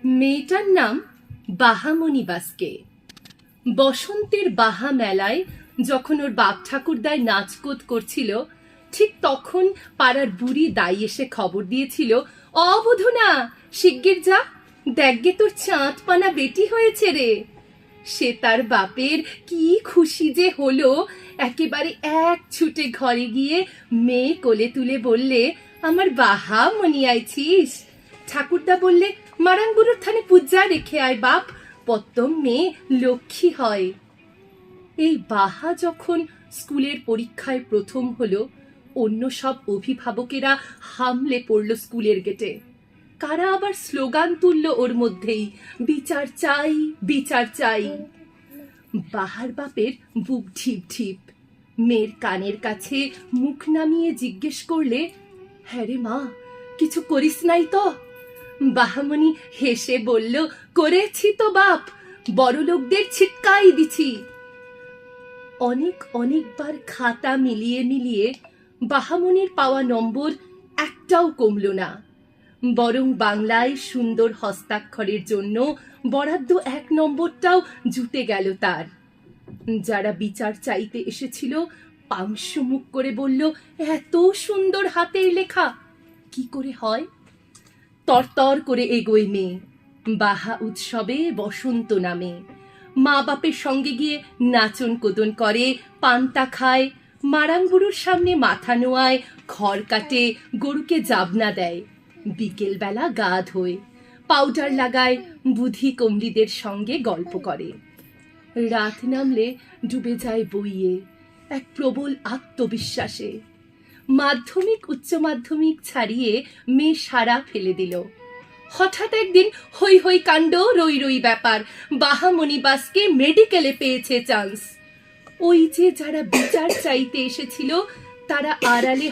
মেয়েটার নাম বাহামণি বাস্কে। বসন্তের বাহা মেলায় যখন ওর বাপ ঠাকুরদায় নাচকোদ করছিল, ঠিক তখন পাড়ার বুড়ি দাই এসে খবর দিয়েছিল, অবধূ না, শিগগির যা, দেখগে তোর চাঁদ পানা বেটি হয়েছে রে। সে তার বাপের কি খুশি যে হলো, একেবারে এক ছুটে ঘরে গিয়ে মেয়ে কোলে তুলে বললে, আমার বাহামণি আইছিস। ঠাকুরদা বললে, মারাঙ্গুরুর থানে পূজা রেখে আয় বাপ, পত্তম মেয়ে লক্ষ্মী হয়। এই বাহা যখন স্কুলের পরীক্ষায় প্রথম হলো, অন্য সব অভিভাবকেরা হামলে পড়ল স্কুলের গেটে। কারা আবার স্লোগান তুলল ওর মধ্যেই, বিচার চাই, বিচার চাই। বাহার বাপের বুক ঢিপ ঢিপ। মেয়ের কানের কাছে মুখ নামিয়ে জিজ্ঞেস করলে, হ্যাঁ রে মা, কিছু করিস নাই তো? বাহামণি হেসে বলল, করেছি তো বাপ, বড় লোকদের ছিটকাই দিছি। অনেকবার খাতা মিলিয়ে মিলিয়ে বাহামণির পাওয়া নম্বর একটাও কমল না, বরং বাংলায় সুন্দর হস্তাক্ষরের জন্য বরাদ্দ 1 নম্বরটাও জুটে গেল তার। যারা বিচার চাইতে এসেছিল পাংশু মুখ করে বলল, এত সুন্দর হাতের লেখা কি করে হয়? তরতর করে এগোয় মেয়ে, বাহা উৎসবে বসন্ত নামে। মা বাপের সঙ্গে গিয়ে নাচন কোদন করে, পান্তা খায়, মারাঙ্গুরুর সামনে মাথা নোয়ায়, খড় কাটে, গরুকে জাবনা দেয়, বিকেল বেলা গা ধোয়, পাউডার লাগায়, বুদ্ধি কমলিদের সঙ্গে গল্প করে। রাত নামলে ডুবে যায় বইয়ে, এক প্রবল আত্মবিশ্বাসে। মাধ্যমিক উচ্চ মাধ্যমিক ছাড়িয়ে মেয়ে সারা ফেলে দিল। হঠাৎ একদিন হই হই কাণ্ড, রই রই ব্যাপার, বাহামণি বাস্কে মেডিকেলে পেয়েছে চান্স। ওই যে যারা বিচার চাইতে এসেছিল তারা আড়ালে